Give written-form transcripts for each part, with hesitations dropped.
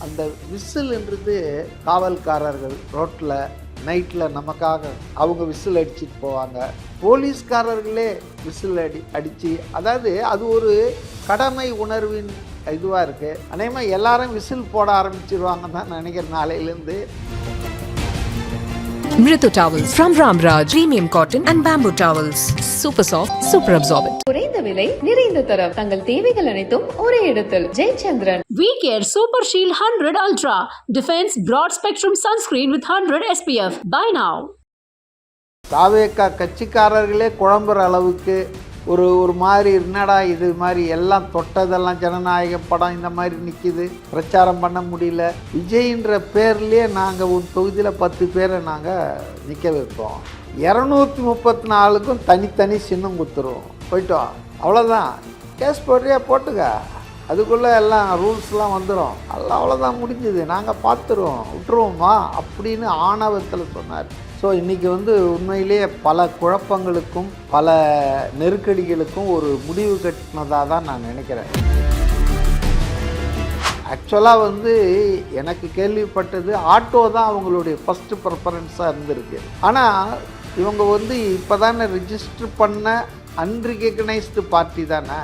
அந்த விசில்ன்றது காவல்காரர்கள் ரோட்டில் நைட்டில் நமக்காக அவங்க விசில் அடிச்சுட்டு போவாங்க. போலீஸ்காரர்களே விசில் அடித்து, அதாவது அது ஒரு கடமை உணர்வின் இதுவாக இருக்குது. அநேகமாக எல்லாரும் விசில் போட ஆரம்பிச்சிருவாங்கன்னு தான் நினைக்கிறேன் நாளையிலேருந்து. Mritu towels from Ramraj, premium cotton and bamboo towels, super soft, super absorbent. குறைந்த விலை நிறைந்த தரம், தங்கள் தேவைகள் அனைத்தும் ஒரே இடத்தில். Jayachandran. We Care Super Shield 100 Ultra Defense Broad Spectrum Sunscreen with 100 SPF. Buy now. தாவேக்கா கட்சிக்காரர்களே குழம்புற அளவுக்கு ஒரு மாதிரி என்னடா இது மாதிரி எல்லாம் தொட்டதெல்லாம் ஜனநாயக படம் இந்த மாதிரி நிற்கிது, பிரச்சாரம் பண்ண முடியல. விஜய்ன்ற பேர்லேயே நாங்கள் ஒரு தொகுதியில் 10 பேரை நாங்கள் நிற்க வைப்போம். 234க்கும் தனித்தனி சின்னம் கொடுத்துருவோம், போயிட்டோம், அவ்வளோதான். கேஸ் போடுறியா போட்டுக்க, அதுக்குள்ளே எல்லாம் ரூல்ஸ்லாம் வந்துடும், எல்லாம் அவ்வளோதான், முடிஞ்சுது, நாங்கள் பார்த்துருவோம், விட்டுருவோமா அப்படின்னு ஆணவத்தில் சொன்னார். ஸோ இன்றைக்கி உண்மையிலேயே பல குழப்பங்களுக்கும் பல நெருக்கடிகளுக்கும் ஒரு முடிவு கட்டினதாக தான் நான் நினைக்கிறேன். ஆக்சுவலாக எனக்கு கேள்விப்பட்டது ஆட்டோ தான் அவங்களுடைய ஃபஸ்ட்டு ப்ரிஃபரன்ஸாக இருந்திருக்கு. ஆனால் இவங்க இப்போ தானே ரிஜிஸ்டர் பண்ண அன்ரிகக்னைஸ்டு பார்ட்டி தானே,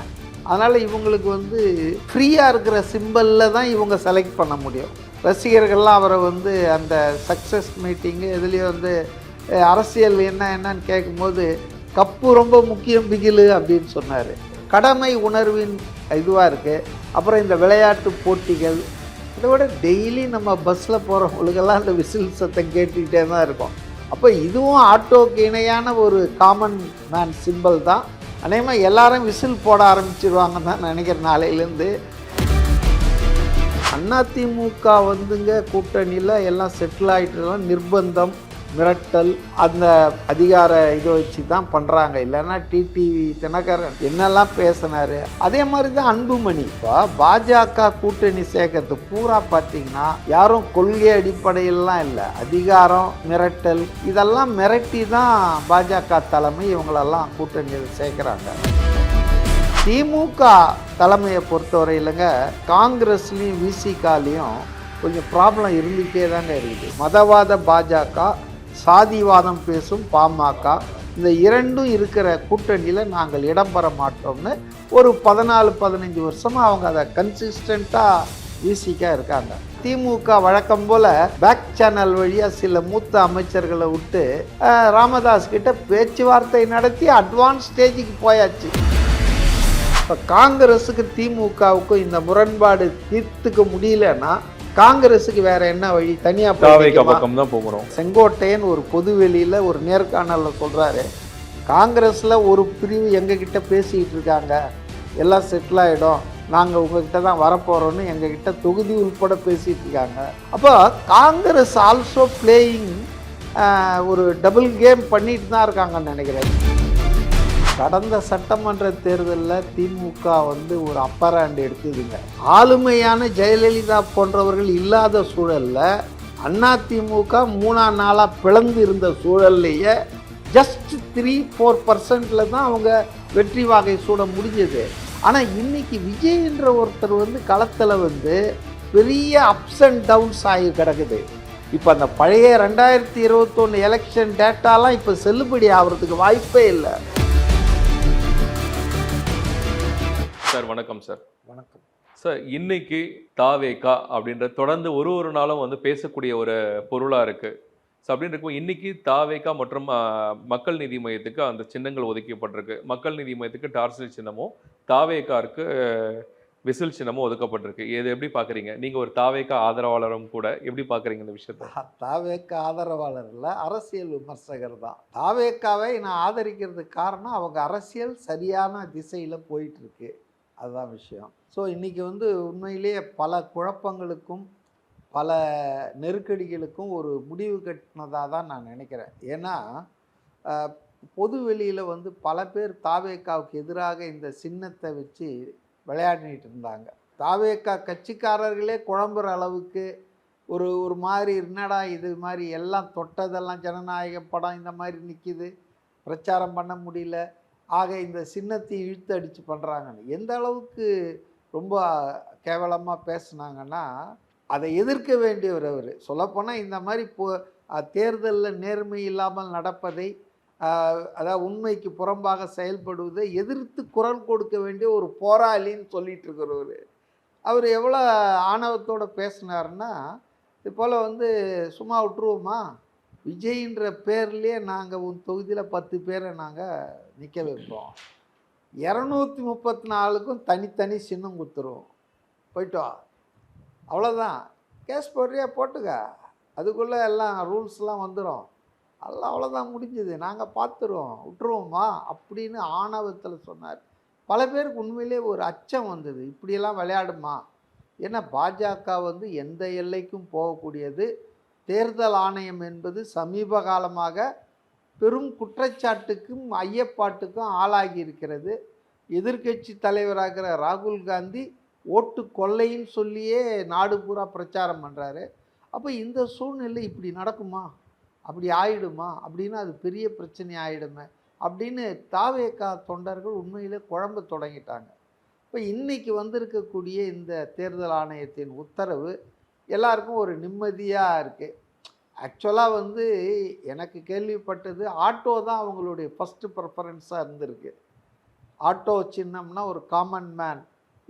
அதனால் இவங்களுக்கு ஃப்ரீயாக இருக்கிற சிம்பிளில் தான் இவங்க செலக்ட் பண்ண முடியும். ரசிகர்கள்லாம் அவரை அந்த சக்ஸஸ் மீட்டிங்கு இதுலேயும் அரசியல் என்னன்னு கேட்கும்போது கப்பு ரொம்ப முக்கியம் பிகிலு அப்படின்னு சொன்னார். கடமை உணர்வின் இதுவாக இருக்குது. அப்புறம் இந்த விளையாட்டு போட்டிகள், இதை விட டெய்லி நம்ம பஸ்ஸில் போகிறவங்களுக்கெல்லாம் அந்த விசில் சத்தம் கேட்டுக்கிட்டே தான் இருக்கும். அப்போ இதுவும் ஆட்டோக்கு இணையான ஒரு காமன் மேன் சிம்பிள் தான். அநேகமாக எல்லாரும் விசில் போட ஆரம்பிச்சிருவாங்கன்னு தான் நினைக்கிறேன் நாளையிலேருந்து. அதிமுக கூட்டணியில் எல்லாம் செட்டில் ஆகிட்டுலாம் நிர்பந்தம், மிரட்டல், அந்த அதிகார இதை வச்சு தான் பண்ணுறாங்க. இல்லைன்னா டிடிவி தினகரன் என்னெல்லாம் பேசினார், அதே மாதிரி தான் அன்புமணி. இப்போ பாஜக கூட்டணி சேர்க்கறது பூரா பார்த்திங்கன்னா யாரும் கொள்கை அடிப்படையிலலாம் இல்லை, அதிகாரம், மிரட்டல், இதெல்லாம் மிரட்டி தான் பாஜக தலைமை இவங்களெல்லாம் கூட்டணியில் சேர்க்குறாங்க. திமுக தலைமையை பொறுத்தவரையிலங்க காங்கிரஸ்லேயும் விசிகாலையும் கொஞ்சம் ப்ராப்ளம் இருந்துகிட்டே தாங்க இருக்குது. மதவாத பாஜக, சாதிவாதம் பேசும் பாமக, இந்த இரண்டும் இருக்கிற கூட்டணியில் நாங்கள் இடம்பெற மாட்டோம்னு ஒரு 14-15 வருஷமாக அவங்க அதை கன்சிஸ்டண்ட்டாக விசிகா இருக்காங்க. திமுக வழக்கம் போல் பேக் சேனல் வழியாக சில மூத்த அமைச்சர்களை விட்டு ராமதாஸ் கிட்ட பேச்சுவார்த்தை நடத்தி அட்வான்ஸ் ஸ்டேஜுக்கு போயாச்சு. இப்போ காங்கிரஸுக்கு திமுகவுக்கும் இந்த முரண்பாடு தீர்த்துக்க முடியலன்னா காங்கிரஸுக்கு வேற என்ன வழி, தனியாக பக்கம் தான் போகிறோம். செங்கோட்டையன் ஒரு பொதுவெளியில் ஒரு நேர்காணலில் சொல்கிறாரு, காங்கிரஸில் ஒரு பிரிவு எங்ககிட்ட பேசிக்கிட்டு இருக்காங்க, எல்லாம் செட்டில் ஆகிடும், நாங்கள் உங்ககிட்ட தான் வரப்போகிறோன்னு எங்ககிட்ட தொகுதி உள்பட பேசிகிட்டு இருக்காங்க. அப்போ காங்கிரஸ் ஆல்சோ பிளேயிங் ஒரு டபுள் கேம் பண்ணிட்டு தான் இருக்காங்கன்னு நினைக்கிறேன். கடந்த சட்டமன்ற தேர்தலில் திமுக ஒரு அப்பர் ஹேண்ட் எடுத்துதுங்க. ஆளுமையான ஜெயலலிதா போன்றவர்கள் இல்லாத சூழலில் அதிமுக 3ஆம் நாளாக பிளந்து இருந்த சூழல்லையே ஜஸ்ட் 3-4% தான் அவங்க வெற்றி வாகை சூட முடிஞ்சது. ஆனால் இன்னைக்கு விஜய்ன்ற ஒருத்தர் களத்தில் பெரிய அப்ஸ் அண்ட் டவுன்ஸ் ஆகி கிடக்குது. இப்போ அந்த பழைய 2021 எலெக்ஷன் டேட்டாலாம் இப்போ செல்லுபடி ஆகிறதுக்கு வாய்ப்பே இல்லை. சார் வணக்கம். சார் வணக்கம் சார். இன்னைக்கு தாவேகா அப்படின்ற தொடர்ந்து ஒரு நாளும் பேசக்கூடிய ஒரு பொருளாக இருக்குது. ஸோ அப்படின்னு இருக்கும் இன்னைக்கு தாவேகா மற்றும் மக்கள் நீதி மையத்துக்கு அந்த சின்னங்கள் ஒதுக்கப்பட்டிருக்கு. மக்கள் நீதி மையத்துக்கு டார்சல் சின்னமும் தாவேகாருக்கு விசில் சின்னமும் ஒதுக்கப்பட்டிருக்கு. இது எப்படி பார்க்குறீங்க? நீங்கள் ஒரு தாவேகா ஆதரவாளரும் கூட, எப்படி பார்க்குறீங்க இந்த விஷயத்தை? தாவேகா ஆதரவாளர் இல்லை, அரசியல் விமர்சகர் தான். தாவேகாவை நான் ஆதரிக்கிறதுக்கு காரணம் அவங்க அரசியல் சரியான திசையில் போயிட்டுருக்கு, அதுதான் விஷயம். ஸோ இன்றைக்கி உண்மையிலேயே பல குழப்பங்களுக்கும் பல நெருக்கடிகளுக்கும் ஒரு முடிவு கட்டினதாக தான் நான் நினைக்கிறேன். ஏன்னா பொது வெளியில் பல பேர் தாவேகாவுக்கு எதிராக இந்த சின்னத்தை வச்சு விளையாடிட்டு இருந்தாங்க. தாவேகா கட்சிக்காரர்களே குழம்புற அளவுக்கு ஒரு மாதிரி என்னடா இது மாதிரி எல்லாம் தொட்டதெல்லாம் ஜனநாயக படம் இந்த மாதிரி நிற்கிது, பிரச்சாரம் பண்ண முடியல, ஆக இந்த சின்னத்தை இழுத்து அடித்து பண்ணுறாங்கன்னு எந்த அளவுக்கு ரொம்ப கேவலமாக பேசுனாங்கன்னா, அதை எதிர்க்க வேண்டியவர் அவர். சொல்லப்போனால் இந்த மாதிரி தேர்தலில் நேர்மை இல்லாமல் நடப்பதை, அதாவது உண்மைக்கு புறம்பாக செயல்படுவதை எதிர்த்து குரல் கொடுக்க வேண்டிய ஒரு போராளின்னு சொல்லிட்டு இருக்கிறவர். அவர் எவ்வளோ ஆணவத்தோடு பேசினார்னா, இது போல் வந்து சும்மா விட்டுருவோமா, விஜய்ன்ற பேர்லேயே நாங்கள் உன் தொகுதியில் 10 பேரை நாங்கள் நிற்க வைப்போம், 234க்கும் தனித்தனி சின்னம் குத்துருவோம், போயிட்டு வா, அவ்வளோதான், கேஸ் போடுறியா போட்டுக்க, அதுக்குள்ளே எல்லாம் ரூல்ஸ்லாம் வந்துடும், எல்லாம் அவ்வளோதான் முடிஞ்சுது, நாங்கள் பார்த்துருவோம், விட்டுருவோமா அப்படின்னு ஆணவத்தில் சொன்னார். பல பேருக்கு உண்மையிலே ஒரு அச்சம் வந்தது, இப்படியெல்லாம் விளையாடுமா. ஏன்னா பாஜக வந்து எந்த எல்லைக்கும் போகக்கூடியது. தேர்தல் ஆணையம் என்பது சமீப காலமாக பெரும் குற்றச்சாட்டுக்கும் ஐயப்பாட்டுக்கும் ஆளாகி இருக்கிறது. எதிர்க்கட்சி தலைவராகிற ராகுல் காந்தி ஓட்டு கொள்ளைன்னு சொல்லியே நாடு பூரா பிரச்சாரம் பண்ணுறாரு. அப்போ இந்த சூழ்நிலை இப்படி நடக்குமா, அப்படி ஆயிடுமா, அப்படின்னா அது பெரிய பிரச்சனை ஆகிடுமே அப்படின்னு தாவேகா தொண்டர்கள் உண்மையிலே குழம்ப தொடங்கிட்டாங்க. இப்போ இன்றைக்கி வந்திருக்கக்கூடிய இந்த தேர்தல் ஆணையத்தின் உத்தரவு எல்லாருக்கும் ஒரு நிம்மதியாக இருக்குது. ஆக்சுவலாக வந்து எனக்கு கேள்விப்பட்டது ஆட்டோ தான் அவங்களுடைய ஃபஸ்ட்டு ப்ரிஃபரன்ஸாக இருந்திருக்கு. ஆட்டோ சின்னம்னா ஒரு காமன் மேன்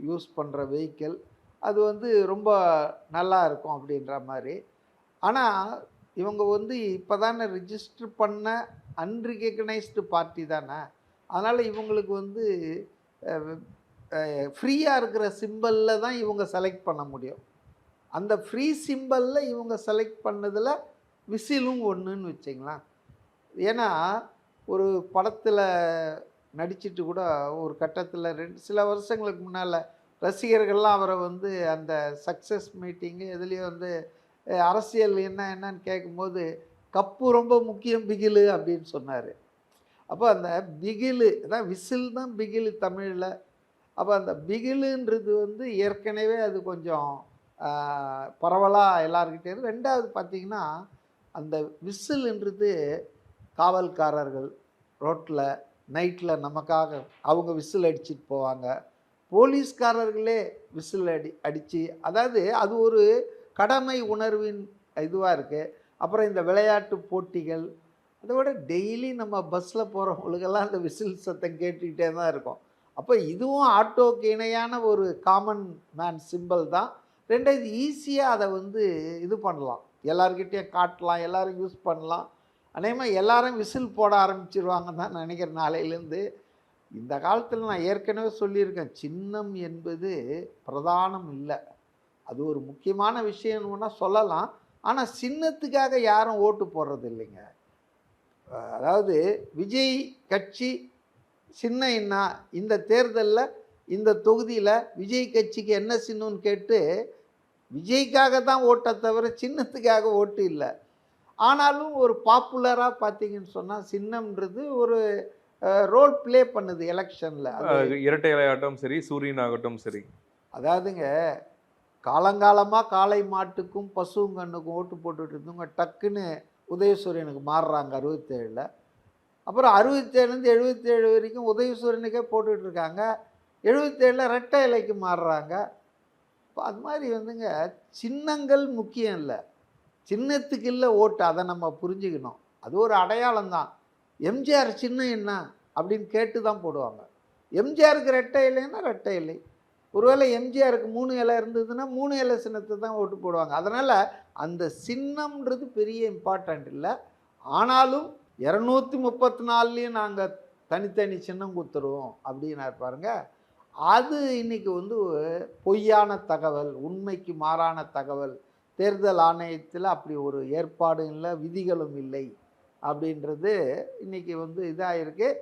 யூஸ் பண்ணுற வெஹிக்கிள், அது வந்து ரொம்ப நல்லா இருக்கும் அப்படின்ற மாதிரி. ஆனால் இவங்க வந்து இப்போ தானே ரிஜிஸ்டர் பண்ண அன்ரிகக்னைஸ்டு பார்ட்டி தானே, அதனால் இவங்களுக்கு வந்து ஃப்ரீயாக இருக்கிற சிம்பிளில் தான் இவங்க செலக்ட் பண்ண முடியும். அந்த ஃப்ரீ சிம்பிளில் இவங்க செலக்ட் பண்ணதில் விசிலும் ஒன்றுன்னு வச்சிங்களேன். ஏன்னா ஒரு படத்தில் நடிச்சிட்டு கூட ஒரு கட்டத்தில் சில வருஷங்களுக்கு முன்னால் ரசிகர்கள்லாம் அவரை வந்து அந்த சக்ஸஸ் மீட்டிங்கு எதுலேயும் வந்து அரசியல் என்னன்னு கேட்கும்போது கப்பு ரொம்ப முக்கியம் பிகிலு அப்படின்னு சொன்னார். அப்போ அந்த பிகிலு அதான் விசில் தான் பிகிலு தமிழில். அப்போ அந்த பிகிலுன்றது வந்து ஏற்கனவே அது கொஞ்சம் பரவலாக எல்லாருக்கிட்டே இருக்கு. ரெண்டாவது பார்த்திங்கன்னா அந்த விசில்ன்றது காவல்காரர்கள் ரோட்டில் நைட்டில் நமக்காக அவங்க விசில் அடிச்சிட்டு போவாங்க, போலீஸ்காரர்களே விசில் அடித்து, அதாவது அது ஒரு கடமை உணர்வின் இதுவாக இருக்குது. அப்புறம் இந்த விளையாட்டு போட்டிகள், அதை விட டெய்லி நம்ம பஸ்ஸில் போகிறவங்களுக்கெல்லாம் அந்த விசில் சத்தம் கேட்டுக்கிட்டே தான் இருக்கும். அப்போ இதுவும் ஆட்டோக்கு இணையான ஒரு காமன் மேன் சிம்பிள் தான். ரெண்டாவது ஈஸியாக அதை வந்து இது பண்ணலாம், எல்லாருக்கிட்டே காட்டலாம், எல்லோரும் யூஸ் பண்ணலாம். அநேகமாக எல்லாரும் விசில் போட ஆரம்பிச்சிருவாங்கன்னு தான் நினைக்கிறேன் நாளையிலேருந்து. இந்த காலத்தில் நான் ஏற்கனவே சொல்லியிருக்கேன், சின்னம் என்பது பிரதானம் இல்லை, அது ஒரு முக்கியமான விஷயம்னா சொல்லலாம். ஆனால் சின்னத்துக்காக யாரும் ஓட்டு போடுறது இல்லைங்க. அதாவது விஜய் கட்சி சின்னம் என்ன, இந்த தேர்தலில் இந்த தொகுதியில் விஜய் கட்சிக்கு என்ன சின்னம்னு கேட்டு விஜய்க்காக தான் ஓட்டை தவிர சின்னத்துக்காக ஓட்டு இல்லை. ஆனாலும் ஒரு பாப்புலராக பார்த்தீங்கன்னு சொன்னால் சின்னம்ன்றது ஒரு ரோல் ப்ளே பண்ணுது எலெக்ஷனில். இரட்டை இலையாட்டம் சரி, சூரியன் ஆகட்டும் சரி. அதாவதுங்க காலங்காலமாக காளை மாட்டுக்கும் பசுங்கண்ணுக்கும் ஓட்டு போட்டுட்டு இருந்தவங்க டக்குன்னு உதயசூரியனுக்கு மாறுறாங்க 67. அப்புறம் 67லேருந்து 77 வரைக்கும் உதயசூரியனுக்கே போட்டுட்ருக்காங்க. 77ல் ரெட்டை இலைக்கு மாறுறாங்க. இப்போ அது மாதிரி வந்துங்க சின்னங்கள் முக்கியம் இல்லை, சின்னத்துக்கு இல்லை ஓட்டு, அதை நம்ம புரிஞ்சுக்கணும். அது ஒரு அடையாளம் தான். எம்ஜிஆர் சின்னம் என்ன அப்படின்னு கேட்டு தான் போடுவாங்க. எம்ஜிஆருக்கு ரெட்டை இலைன்னா ரெட்டை இலை, ஒருவேளை எம்ஜிஆருக்கு 3 இலை இருந்ததுன்னா 3 இலை சின்னத்தை தான் ஓட்டு போடுவாங்க. அதனால் அந்த சின்னம்ன்றது பெரிய இம்பார்ட்டண்ட் இல்லை. ஆனாலும் 234லேயும் நாங்கள் தனித்தனி சின்னம் கொடுத்துருவோம் அப்படின்னு பாருங்க. அது இன்றைக்கி வந்து பொய்யான தகவல், உண்மைக்கு மாறான தகவல். தேர்தல் ஆணையத்தில் அப்படி ஒரு ஏற்பாடும் இல்லை, விதிகளும் இல்லை அப்படின்றது இன்றைக்கி வந்து இதாக இருக்குது.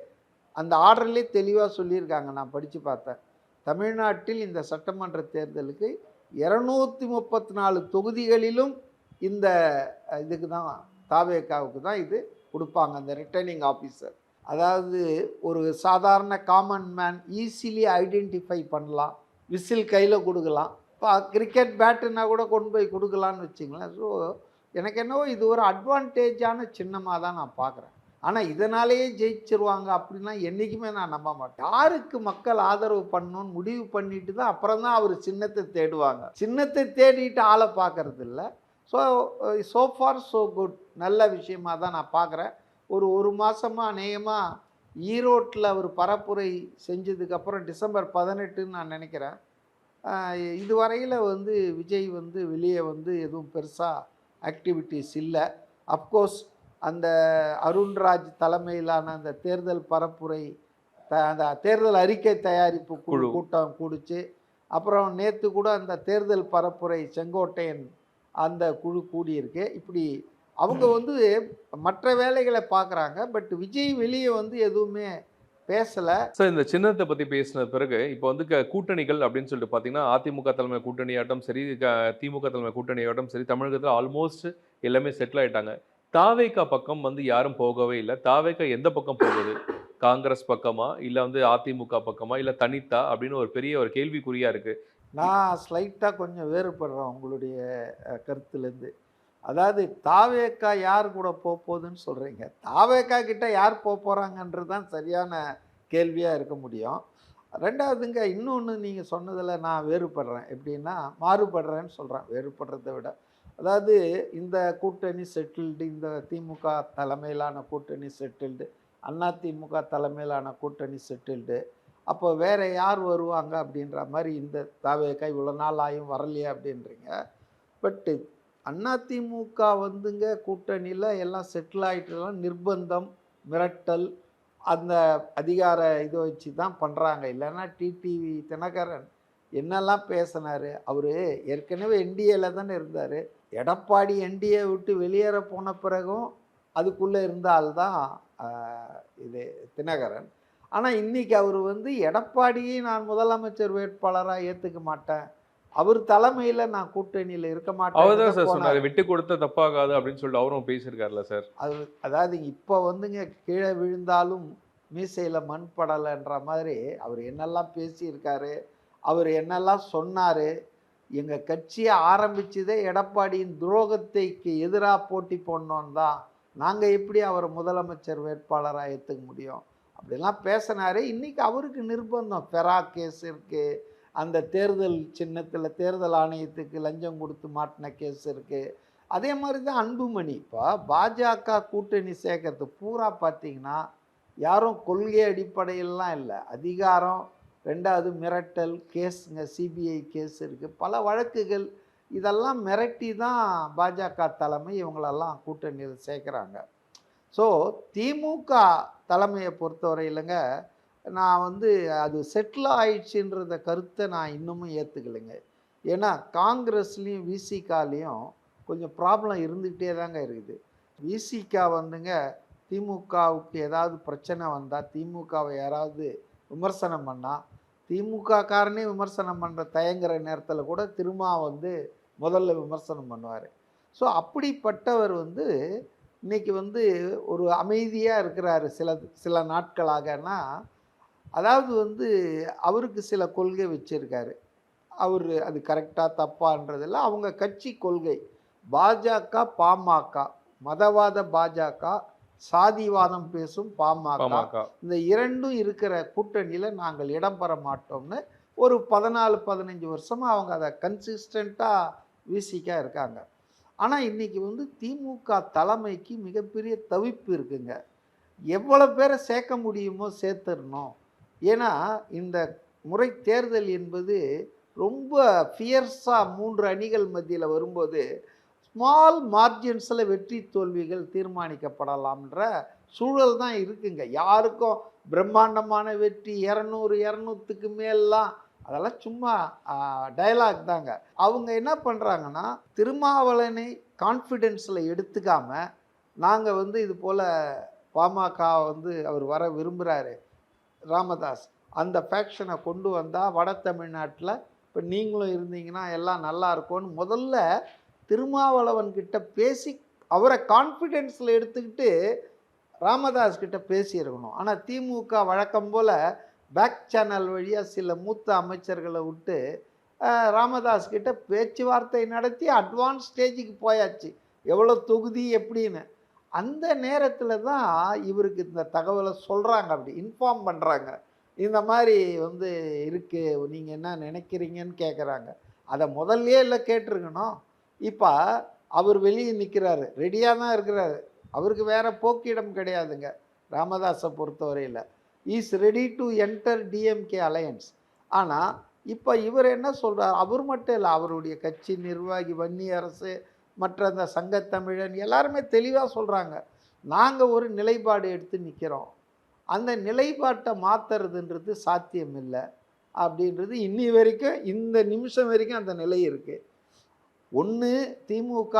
அந்த ஆர்டர்லேயே தெளிவாக சொல்லியிருக்காங்க, நான் படித்து பார்த்தேன். தமிழ்நாட்டில் இந்த சட்டமன்ற தேர்தலுக்கு 234 தொகுதிகளிலும் இந்த இதுக்கு தான் தாவேகாவுக்கு தான் இது கொடுப்பாங்க, அந்த ரிட்டர்னிங் ஆஃபீஸர். அதாவது ஒரு சாதாரண காமன் மேன் ஈஸிலி ஐடென்டிஃபை பண்ணலாம், விசில் கையில் கொடுக்கலாம், இப்போ கிரிக்கெட் பேட்டுன்னா கூட கொண்டு போய் கொடுக்கலான்னு வச்சிங்களேன். ஸோ எனக்கு என்னவோ இது ஒரு அட்வான்டேஜான சின்னமாக தான் நான் பார்க்குறேன். ஆனால் இதனாலேயே ஜெயிச்சிருவாங்க அப்படின்னா என்றைக்குமே நான் நம்ப மாட்டேன். யாருக்கு மக்கள் ஆதரவு பண்ணணும்னு முடிவு பண்ணிட்டு தான் அப்புறம் தான் அவர் சின்னத்தை தேடுவாங்க. சின்னத்தை தேடிட்டு ஆளை பார்க்கறது இல்லை. ஸோ ஃபார் ஸோ குட், நல்ல விஷயமாக தான் நான் பார்க்குறேன். ஒரு மாதமாக அநேகமாக ஈரோட்டில் அவர் பரப்புரை செஞ்சதுக்கப்புறம் டிசம்பர் 18ன்னு நான் நினைக்கிறேன். இதுவரையில் விஜய் வெளியே எதுவும் பெருசாக ஆக்டிவிட்டீஸ் இல்லை. அஃப்கோர்ஸ் அந்த அருண்ராஜ் தலைமையிலான அந்த தேர்தல் பரப்புரை அந்த தேர்தல் அறிக்கை தயாரிப்பு குழு கூட்டம் கூடிச்சு. அப்புறம் நேற்று கூட அந்த தேர்தல் பரப்புரை செங்கோட்டையன் அந்த குழு கூடியிருக்கு. இப்படி அவங்க மற்ற வேலைகளை பார்க்குறாங்க. பட் விஜய் வெளியே எதுவுமே பேசலை. சார், இந்த சின்னத்தை பற்றி பேசின பிறகு இப்போ கூட்டணிகள் அப்படின்னு சொல்லிட்டு பார்த்தீங்கன்னா, அதிமுக தலைமை கூட்டணியாட்டம் சரி, திமுக தலைமை கூட்டணியாட்டம் சரி, தமிழகத்தில் ஆல்மோஸ்ட் எல்லாமே செட்டில் ஆயிட்டாங்க. தாவேகா பக்கம் யாரும் போகவே இல்லை. தாவேகா எந்த பக்கம் போகுது? காங்கிரஸ் பக்கமா, இல்லை அதிமுக பக்கமா, இல்லை தனித்தா அப்படின்னு ஒரு பெரிய ஒரு கேள்விக்குறியா இருக்கு. நான் ஸ்லைட்டாக கொஞ்சம் வேறுபடுறேன் உங்களுடைய கருத்துலேருந்து. அதாவது தாவேகா யார் கூட போகுதுன்னு சொல்கிறீங்க. தாவேகா கிட்ட யார் போகிறாங்கன்றது தான் சரியான கேள்வியாக இருக்க முடியும். ரெண்டாவதுங்க, இன்னொன்று நீங்கள் சொன்னதில் நான் வேறுபடுறேன். எப்படின்னா மாறுபடுறேன்னு சொல்கிறேன், வேறுபடுறதை விட. அதாவது இந்த கூட்டணி செட்டில்டு, இந்த திமுக தலைமையிலான கூட்டணி செட்டில்டு, அதிமுக தலைமையிலான கூட்டணி செட்டில்டு, அப்போ வேறு யார் வருவாங்க அப்படின்ற மாதிரி இந்த தாவேகா இவ்வளோ நாள் ஆயும் வரலையே அப்படின்றீங்க. பட்டு அதிமுக கூட்டணியில் எல்லாம் செட்டில் ஆகிட்டுலாம் நிர்பந்தம், மிரட்டல், அந்த அதிகார இதை வச்சு தான் பண்ணுறாங்க. இல்லைன்னா டிடிவி தினகரன் என்னெல்லாம் பேசினார். அவர் ஏற்கனவே என்டிஏல தானே இருந்தார். எடப்பாடி என்டிஏ விட்டு வெளியேற போன பிறகும் அதுக்குள்ளே இருந்த ஆள் தான் இது தினகரன். ஆனால் இன்றைக்கி அவர் எடப்பாடியை நான் முதலமைச்சர் வேட்பாளராக ஏற்றுக்க மாட்டேன், அவர் தலைமையில் நான் கூட்டணியில் இருக்க மாட்டேன். அவர் தான் சார் சொன்னார், விட்டு கொடுத்த தப்பாகாது அப்படின்னு சொல்லிட்டு அவரும் பேசியிருக்காருல்ல சார். அதாவது இப்போ கீழே விழுந்தாலும் மீசையில் மண் படலைன்ற மாதிரி அவர் என்னெல்லாம் பேசியிருக்காரு, அவர் என்னெல்லாம் சொன்னார். எங்கள் கட்சியை ஆரம்பித்ததே எடப்பாடியின் துரோகத்தைக்கு எதிராக போட்டி போடணுன்னு தான். நாங்கள் எப்படி அவரை முதலமைச்சர் வேட்பாளராக ஏற்றுக்க முடியும் அப்படிலாம் பேசினார். இன்றைக்கி அவருக்கு நிர்பந்தம், ஃபெரா கேஸ் இருக்குது, அந்த தேர்தல் சின்னத்தில் தேர்தல் ஆணையத்துக்கு லஞ்சம் கொடுத்து மாட்டின கேஸ் இருக்குது. அதே மாதிரி தான் அன்புமணி. இப்போ பாஜக கூட்டணி சேர்க்கறது பூரா பார்த்திங்கன்னா யாரும் கொள்கை அடிப்படையிலாம் இல்லை, அதிகாரம், ரெண்டாவது மிரட்டல் கேஸுங்க, சிபிஐ கேஸ் இருக்குது, பல வழக்குகள். இதெல்லாம் மிரட்டி தான் பாஜக தலைமை இவங்களெல்லாம் கூட்டணியில் சேர்க்குறாங்க. ஸோ திமுக தலைமையை பொறுத்தவரையிலங்க நான் அது செட்டில் ஆயிடுச்சுன்றத கருத்தை நான் இன்னமும் ஏற்றுக்கலைங்க. ஏன்னா காங்கிரஸ்லேயும் விசிகாலையும் கொஞ்சம் ப்ராப்ளம் இருந்துகிட்டே தாங்க இருக்குது. விசிகா திமுகவுக்கு ஏதாவது பிரச்சனை வந்தால், திமுகவை யாராவது விமர்சனம் பண்ணால், திமுக காரனே விமர்சனம் பண்ணுற தயங்குற நேரத்தில் கூட திருமா முதல்ல விமர்சனம் பண்ணுவார். ஸோ அப்படிப்பட்டவர் இன்றைக்கி ஒரு அமைதியாக இருக்கிறாரு சில நாட்களாகனா. அதாவது அவருக்கு சில கொள்கை வச்சுருக்காரு. அவர் அது கரெக்டாக தப்பான்றதில்ல, அவங்க கட்சி கொள்கை. பாஜக பாமக, மதவாத பாஜக, சாதிவாதம் பேசும் பாமக, இந்த இரண்டும் இருக்கிற கூட்டணியில் நாங்கள் இடம் பெற மாட்டோம்னு ஒரு 14-15 வருஷமாக அவங்க அதை கன்சிஸ்டண்ட்டாக வீசிக்கா இருக்காங்க. ஆனால் இன்றைக்கி திமுக தலைமைக்கு மிகப்பெரிய தவிப்பு இருக்குங்க. எவ்வளோ பேரை சேர்க்க முடியுமோ சேர்த்துடணும். ஏன்னா இந்த முறை தேர்தல் என்பது ரொம்ப ஃபியர்ஸாக 3 அணிகள் மத்தியில் வரும்போது ஸ்மால் மார்ஜின்ஸில் வெற்றி தோல்விகள் தீர்மானிக்கப்படலாம்ன்ற சூழல் தான் இருக்குங்க. யாருக்கும் பிரம்மாண்டமான வெற்றி 200-200க்கு மேலாம் அதெல்லாம் சும்மா டயலாக் தாங்க. அவங்க என்ன பண்ணுறாங்கன்னா, திருமாவளவனை கான்ஃபிடென்ஸில் எடுத்துக்காமல், நாங்கள் இது போல் பாமக அவர் வர விரும்புகிறாரு ராமதாஸ், அந்த ஃபேக்ஷனை கொண்டு வந்தால் வட தமிழ்நாட்டில் இப்போ நீங்களும் இருந்தீங்கன்னா எல்லாம் நல்லா இருக்கும்னு முதல்ல திருமாவளவன்கிட்ட பேசி அவரை கான்ஃபிடென்ஸில் எடுத்துக்கிட்டு ராமதாஸ் கிட்ட பேசியிருக்கணும். ஆனால் திமுக வழக்கம் போல் பேக் சேனல் வழியாக சில மூத்த அமைச்சர்களை விட்டு ராமதாஸ் கிட்ட பேச்சுவார்த்தை நடத்தி அட்வான்ஸ் ஸ்டேஜுக்கு போயாச்சு, எவ்வளோ தொகுதி எப்படின்னு. அந்த நேரத்தில் தான் இவருக்கு இந்த தகவலை சொல்கிறாங்க, அப்படி இன்ஃபார்ம் பண்ணுறாங்க. இந்த மாதிரி வந்து இருக்குது, நீங்கள் என்ன நினைக்கிறீங்கன்னு கேட்குறாங்க. அதை முதல்லையே இல்லை கேட்டிருக்கணும். இப்போ அவர் வெளியே நிற்கிறாரு, ரெடியாக தான் இருக்கிறாரு. அவருக்கு வேறு போக்கிடம் கிடையாதுங்க ராமதாஸை பொறுத்தவரையில். Is ready to enter DMK alliance. ஆனால் இப்போ இவர் என்ன சொல்கிறார், அவர் மட்டும் இல்லை, அவருடைய கட்சி நிர்வாகி, வன்னி அரசு, மற்ற அந்த சங்கத்தமிழன் எல்லாருமே தெளிவாக சொல்கிறாங்க, நாங்கள் ஒரு நிலைப்பாடு எடுத்து நிற்கிறோம், அந்த நிலைப்பாட்டை மாற்றுறதுன்றது சாத்தியம் இல்லை அப்படின்றது இன்னி வரைக்கும், இந்த நிமிஷம் வரைக்கும் அந்த நிலை இருக்குது. ஒன்று திமுக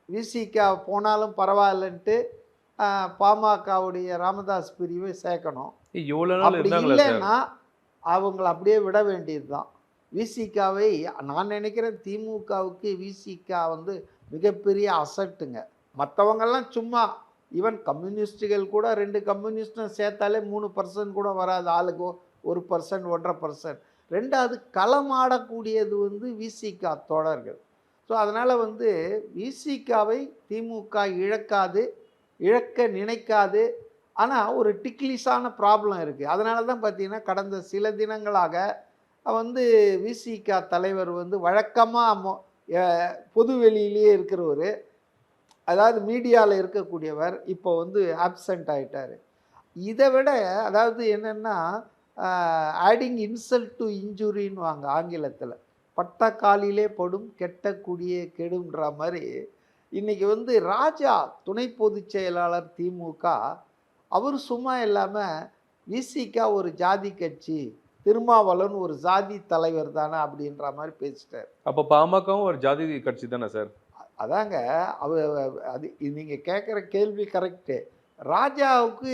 விசிக போனாலும் பரவாயில்லன்ட்டு பாமகவுடைய ராமதாஸ் பிரிவை சேர்க்கணும். இவ்வளோ நாள் அப்படி இருந்தாங்களா சார்? இல்லைன்னா அவங்கள அப்படியே விட வேண்டியது தான். விசிகாவை நான் நினைக்கிறேன், திமுகவுக்கு விசிக வந்து மிகப்பெரிய அசட்டுங்க. மற்றவங்கெல்லாம் சும்மா, ஈவன் கம்யூனிஸ்டுகள் கூட 2 கம்யூனிஸ்டும் சேர்த்தாலே 3% கூட வராது, ஆளுக்கு 1%, 1.5%. ரெண்டாவது களமாடக்கூடியது வந்து விசிக தோழர்கள். ஸோ அதனால் வந்து விசிகாவை திமுக இழக்க நினைக்காது. ஆனால் ஒரு டிக்லிஸான ப்ராப்ளம் இருக்குது. அதனால தான் பார்த்தீங்கன்னா கடந்த சில தினங்களாக வந்து விசிக தலைவர் வந்து வழக்கமாக பொது வெளியிலேயே இருக்கிறவர், அதாவது மீடியாவில் இருக்கக்கூடியவர், இப்போ வந்து ஆப்சண்ட் ஆகிட்டார். இதை விட அதாவது என்னென்னா ஆடிங் இன்சல்ட் டு இன்ஜுரின்னு வாங்க ஆங்கிலத்தில், பட்ட காலிலே படும் கெட்ட குடியே கெடுன்ற மாதிரி இன்றைக்கி வந்து ராஜா துணை பொதுச் செயலாளர் திமுக, அவர் சும்மா இல்லாமல் விசிக ஒரு ஜாதி கட்சி, திருமாவளவன் ஒரு ஜாதி தலைவர் தானே அப்படின்ற மாதிரி பேசிட்டார். அப்போ பாமகவும் ஒரு ஜாதி கட்சி தானே சார்? அதாங்க அது நீங்கள் கேட்குற கேள்வி கரெக்டு. ராஜாவுக்கு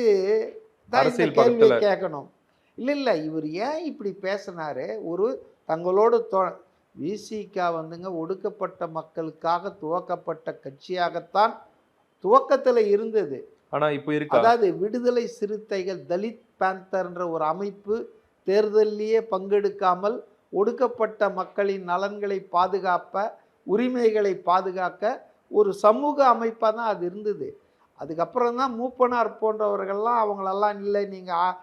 தான் இந்த கேள்வி கேட்கணும். இல்லை இவர் ஏன் இப்படி பேசினாரு, ஒரு தங்களோடு விசிக வந்துங்க ஒடுக்கப்பட்ட மக்களுக்காக துவக்கப்பட்ட கட்சியாகத்தான் துவக்கத்தில் இருந்தது. ஆனால் இப்போ இருக்கு, அதாவது விடுதலை சிறுத்தைகள், தலித் பேந்தர்ன்ற ஒரு அமைப்பு தேர்தலிலேயே பங்கெடுக்காமல் ஒடுக்கப்பட்ட மக்களின் நலன்களை பாதுகாப்ப, உரிமைகளை பாதுகாக்க ஒரு சமூக அமைப்பாக தான் அது இருந்தது. அதுக்கப்புறம் தான் மூப்பனார் போன்றவர்கள்லாம் அவங்களெல்லாம் இல்லை, நீங்கள்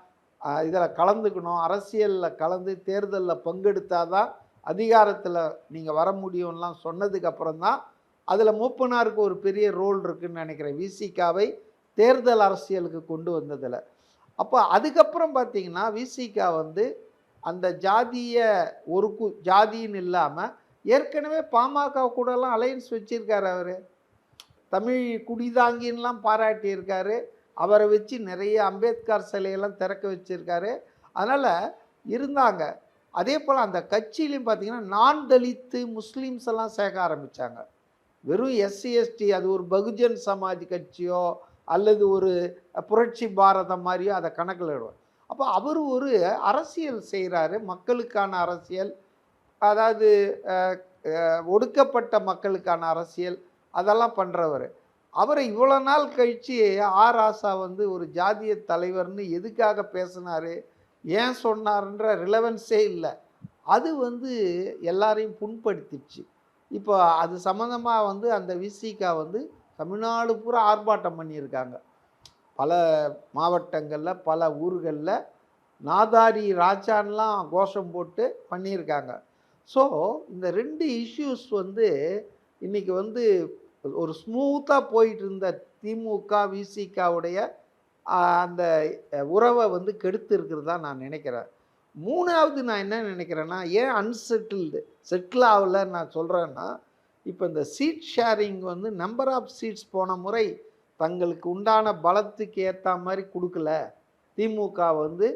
இதில் கலந்துக்கணும், அரசியலில் கலந்து தேர்தலில் பங்கெடுத்தாதான் அதிகாரத்தில் நீங்கள் வர முடியும்லாம் சொன்னதுக்கப்புறம் தான் அதில் மூப்பனாருக்கு ஒரு பெரிய ரோல் இருக்குதுன்னு நினைக்கிறேன், விசிகாவை தேர்தல் அரசியலுக்கு கொண்டு வந்ததில். அப்போ அதுக்கப்புறம் பார்த்திங்கன்னா விசிக வந்து அந்த ஜாதின்னு இல்லாமல் ஏற்கனவே பாமக கூடலாம் அலையன்ஸ் வச்சுருக்காரு. அவர் தமிழ் குடிதாங்கின்லாம் பாராட்டியிருக்காரு, அவரை வச்சு நிறைய அம்பேத்கர் சிலையெல்லாம் திறக்க வச்சுருக்காரு. அதனால் இருந்தாங்க. அதே போல் அந்த கட்சியிலையும் பார்த்திங்கன்னா நான் தலித்து முஸ்லீம்ஸ் எல்லாம் சேர்க்க ஆரம்பித்தாங்க. வெறும் எஸ்சி எஸ்டி, அது ஒரு பகுஜன் சமாஜ் கட்சியோ அல்லது ஒரு புரட்சி பாரதம் மாதிரியோ அதை கணக்கில் விடுவார். அப்போ அவர் ஒரு அரசியல் செய்கிறாரு, மக்களுக்கான அரசியல், அதாவது ஒடுக்கப்பட்ட மக்களுக்கான அரசியல், அதெல்லாம் பண்ணுறவர். அவரை இவ்வளோ நாள் கழித்து ராசா வந்து ஒரு ஜாதிய தலைவர்னு எதுக்காக பேசினார், ஏன் சொன்னார்ன்ற ரிலவன்ஸே இல்லை. அது வந்து எல்லாரையும் புண்படுத்திடுச்சு. இப்போ அது சம்மந்தமாக வந்து அந்த விசிக வந்து தமிழ்நாடு பூரா ஆர்ப்பாட்டம் பண்ணியிருக்காங்க. பல மாவட்டங்களில், பல ஊர்களில் நாதாரி ராஜான்லாம் கோஷம் போட்டு பண்ணியிருக்காங்க. ஸோ இந்த 2 இஷ்யூஸ் வந்து இன்றைக்கி வந்து ஒரு ஸ்மூத்தாக போயிட்டு இருந்த திமுக விசிகவுடைய அந்த உறவை வந்து கெடுத்து இருக்கிறதா நான் நினைக்கிறேன். 3வது நான் என்ன நினைக்கிறேன்னா, ஏன் செட்டில் ஆகலை நான் சொல்கிறேன்னா, இப்போ இந்த சீட் ஷேரிங் வந்து நம்பர் ஆஃப் சீட்ஸ் போன முறை தங்களுக்கு உண்டான பலத்துக்கு ஏற்ற மாதிரி கொடுக்கல. திமுக வந்து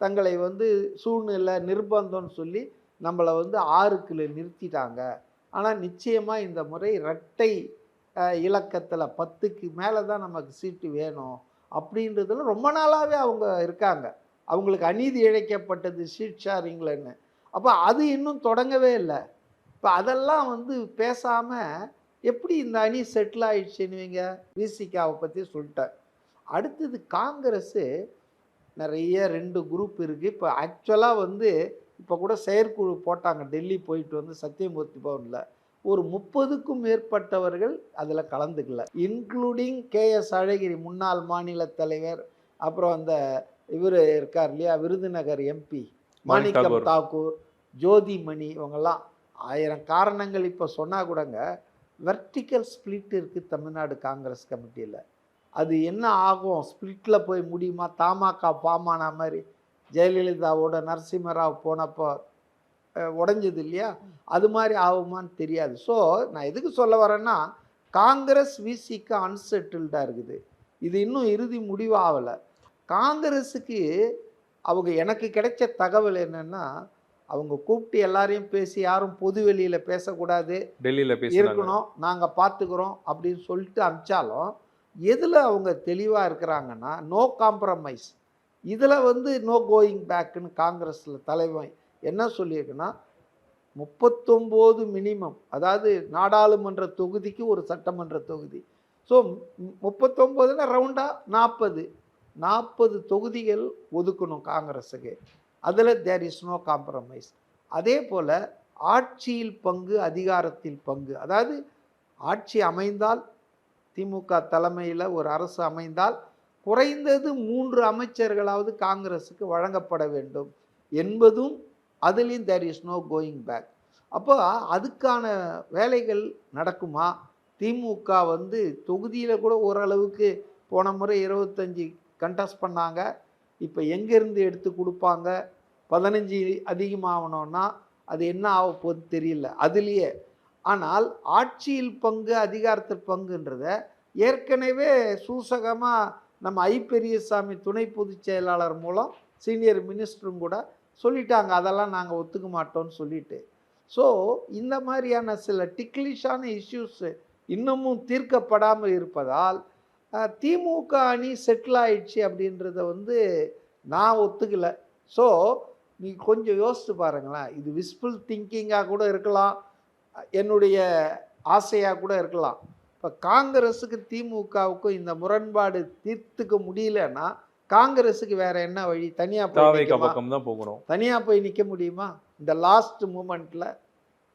தங்களை வந்து சூழ்நிலை நிர்பந்தம்னு சொல்லி நம்மளை வந்து 6க்குள்ள நிறுத்திட்டாங்க. ஆனால் நிச்சயமாக இந்த முறை இரட்டை இலக்கத்தில் 10க்கு மேலே தான் நமக்கு சீட்டு வேணும் அப்படின்றதுல ரொம்ப நாளாகவே அவங்க இருக்காங்க. அவங்களுக்கு அநீதி இழைக்கப்பட்டது சீட் ஷேரிங்லன்னு. அப்போ அது இன்னும் தொடங்கவே இல்லை. இப்போ அதெல்லாம் வந்து பேசாமல் எப்படி இந்த அணி செட்டில் ஆகிடுச்சுன்னுவீங்க. விசிகாவை பற்றி சொல்லிட்டேன். அடுத்தது காங்கிரஸு நிறைய 2 குரூப் இருக்குது. இப்போ ஆக்சுவலாக வந்து இப்போ கூட செயற்குழு போட்டாங்க, டெல்லி போயிட்டு வந்து சத்தியமூர்த்தி பவனில். ஒரு 30க்கும் மேற்பட்டவர்கள் அதில் கலந்துக்கல, இன்க்ளூடிங் KS அழகிரி முன்னாள் மாநில தலைவர், அப்புறம் அந்த இவர் இருக்கார் இல்லையா விருதுநகர் MP மாணிக்கம் தாக்கூர், ஜோதிமணி, இவங்கெல்லாம் 1000 காரணங்கள் இப்போ சொன்னால் கூடங்க வெர்டிக்கல் ஸ்பிளிட் இருக்குது தமிழ்நாடு காங்கிரஸ் கமிட்டியில். அது என்ன ஆகும், ஸ்பிளிட்டில் போய் முடியுமா? தமாக பாமானா மாதிரி ஜெயலலிதாவோட நரசிம்மராவ் போனப்போ உடஞ்சது இல்லையா, அது மாதிரி ஆகுமான்னு தெரியாது. ஸோ நான் எதுக்கு சொல்ல வரேன்னா, காங்கிரஸ் விசிக்கு அன்செட்டில்டாக இருக்குது. இது இன்னும் இறுதி முடிவாகலை. காங்கிரஸுக்கு அவங்க எனக்கு கிடைச்ச தகவல் என்னென்னா, அவங்க கூப்பிட்டு எல்லாரையும் பேசி யாரும் பொது வெளியில் பேசக்கூடாது, டெல்லியில் இருக்கணும், நாங்கள் பார்த்துக்குறோம் அப்படின்னு சொல்லிட்டு அனுப்பிச்சாலும் எதில் அவங்க தெளிவாக இருக்கிறாங்கன்னா நோ காம்ப்ரமைஸ். இதில் நோ கோயிங் பேக்குன்னு காங்கிரஸில் தலைவன் என்ன சொல்லியிருக்குன்னா 39 மினிமம், அதாவது நாடாளுமன்ற தொகுதிக்கு ஒரு சட்டமன்ற தொகுதி. ஸோ 39னா ரவுண்டாக 40 தொகுதிகள் ஒதுக்கணும் காங்கிரஸுக்கு. அதில் தேர் இஸ் நோ காம்ப்ரமைஸ். அதே போல் ஆட்சியில் பங்கு, அதிகாரத்தில் பங்கு, அதாவது ஆட்சி அமைந்தால் திமுக தலைமையில் ஒரு அரசு அமைந்தால் குறைந்தது 3 அமைச்சர்களாவது காங்கிரஸுக்கு வழங்கப்பட வேண்டும் என்பதும் அதுலேயும் there is no going back. அப்போ அதுக்கான வேலைகள் நடக்குமா? திமுக தொகுதியில் கூட ஓரளவுக்கு போன முறை 25 கண்டெஸ்ட் பண்ணாங்க, இப்போ எங்கேருந்து எடுத்து கொடுப்பாங்க? 15 அதிகமாகணும்னா அது என்ன ஆக போகுது தெரியல அதுலேயே. ஆனால் ஆட்சியில் பங்கு, அதிகாரத்தில் பங்குன்றத ஏற்கனவே சூசகமாக நம்ம பெரியசாமி துணை பொதுச் செயலாளர் மூலம் சீனியர் மினிஸ்டரும் கூட சொல்லிட்டாங்க, அதெல்லாம் நாங்கள் ஒத்துக்க மாட்டோம்னு சொல்லிட்டு. ஸோ இந்த மாதிரியான சில டிக்லிஷான இஷ்யூஸ் இன்னமும் தீர்க்கப்படாமல் இருப்பதால் திமுக அணி செட்டில் ஆயிடுச்சு அப்படின்றத நான் ஒத்துக்கலை. ஸோ நீ கொஞ்சம் யோசித்து பாருங்களேன், இது விஸ்ஃபுல் திங்கிங்காக கூட இருக்கலாம், என்னுடைய ஆசையாக கூட இருக்கலாம். இப்போ காங்கிரஸுக்கு திமுகவுக்கும் இந்த முரண்பாடு தீர்த்துக்க முடியலன்னா காங்கிரஸுக்கு வேற என்ன வழி? தனியாக போய் நிற்க முடியுமா இந்த லாஸ்ட் மூமெண்ட்டில்?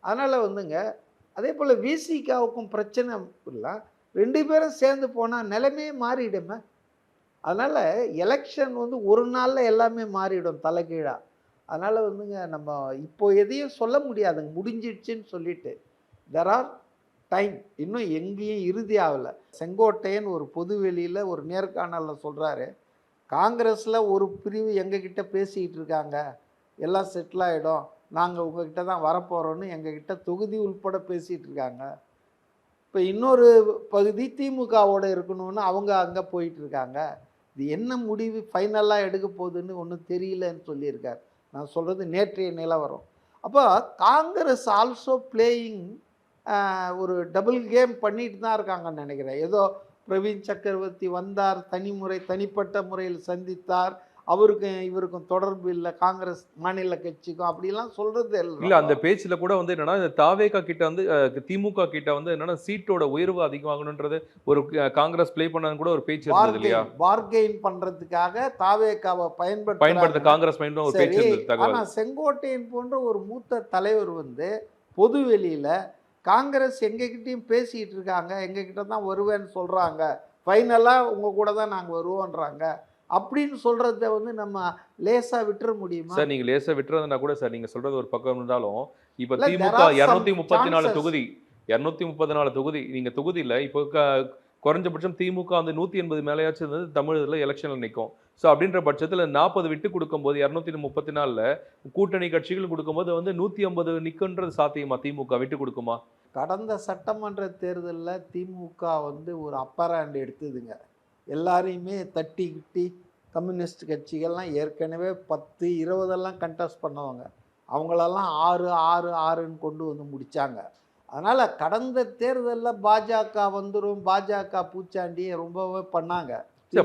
அதனால் அதே போல் விசிகாவுக்கும் பிரச்சனை இல்லை, 2 பேரும் சேர்ந்து போனால் நிலைமையே மாறிடுமே. அதனால் எலெக்ஷன் ஒரு நாளில் எல்லாமே மாறிடும் தலைகீழாக. அதனால் நம்ம இப்போ எதையும் சொல்ல முடியாதுங்க, முடிஞ்சிடுச்சுன்னு சொல்லிட்டு. தெர் ஆர் டைம், இன்னும் எங்கேயும் இறுதி ஆகலை. செங்கோட்டையன் ஒரு பொது வெளியில் ஒரு நேர்காணலில் சொல்கிறாரு, காங்கிரஸில் ஒரு பிரிவு எங்ககிட்ட பேசிக்கிட்டு இருக்காங்க, எல்லாம் செட்டில் ஆகிடும், நாங்கள் உங்ககிட்ட தான் வரப்போகிறோன்னு எங்ககிட்ட தொகுதி உள்பட பேசிகிட்டு இருக்காங்க. இப்போ இன்னொரு பகுதி திமுகவோடு இருக்கணும்னு அவங்க அங்கே போயிட்டுருக்காங்க. இது என்ன முடிவு ஃபைனலாக எடுக்க போகுதுன்னு ஒன்றும் தெரியலன்னு சொல்லியிருக்கார். நான் சொல்கிறது நேற்றைய நிலவரம். அப்போ காங்கிரஸ் ஆல்சோ பிளேயிங் ஒரு டபுள் கேம் பண்ணிட்டு தான் இருக்காங்கன்னு நினைக்கிறேன். ஏதோ பிரவீன் சக்கரவர்த்தி வந்தார், தனிப்பட்ட முறையில் சந்தித்தார், அவருக்கும் இவருக்கும் தொடர்பு இல்லை, காங்கிரஸ் மாநில கட்சிக்கும், அப்படிலாம் சொல்றது இல்லை. அந்த பேச்சில் கூட என்னன்னா, தாவேகா கிட்ட திமுக கிட்ட என்னன்னா சீட்டோட உயர்வு அதிகமாகணுன்றது ஒரு காங்கிரஸ் பிளே பண்ணது கூட ஒரு பேச்சு இருந்தது இல்லையா? பார்கெயின் பண்றதுக்காக தாவேகாவை பயன்படுத்த காங்கிரஸ் ஒரு பேச்சு இருந்தது. ஆனால் செங்கோட்டையன் போன்ற ஒரு மூத்த தலைவர் பொது வெளியில காங்கிரஸ் எங்ககிட்டயும் பேசிட்டு இருக்காங்க, எங்ககிட்ட தான் வருவேன்னு சொல்றாங்க, ஃபைனலாக உங்க கூட தான் நாங்கள் வருவோன்றாங்க அப்படின்னு சொல்றத நம்ம லேசா விட்டுற முடியுமா சார்? நீங்க லேசா விட்டுறதுனா கூட சார், நீங்க சொல்றது ஒரு பக்கம் இருந்தாலும் இப்போ திமுக 234 தொகுதி 234 தொகுதி நீங்க தொகுதியில் இப்போ குறைஞ்சபட்சம் திமுக 180 மேலேயாச்சும் தமிழில் எலெக்ஷனில் நிற்கும். ஸோ அப்படின்ற பட்சத்தில் 40 விட்டு கொடுக்கும்போது 234 கூட்டணி கட்சிகள் கொடுக்கும்போது 150 நிற்குன்றது சாத்தியமா? திமுக விட்டு கொடுக்குமா? கடந்த சட்டமன்ற தேர்தலில் திமுக ஒரு அப்பர் ஹேண்ட் எடுத்ததுங்க. எல்லாரையுமே தட்டி கிட்டி கம்யூனிஸ்ட் கட்சிகள்லாம் ஏற்கனவே 10, 20 கண்டெஸ்ட் பண்ணுவாங்க, அவங்களெல்லாம் 6, 6, 6ன்னு கொண்டு முடித்தாங்க. அதனால் கடந்த தேர்தலில் பாஜக பாஜக பூச்சாண்டி ரொம்பவே பண்ணாங்க.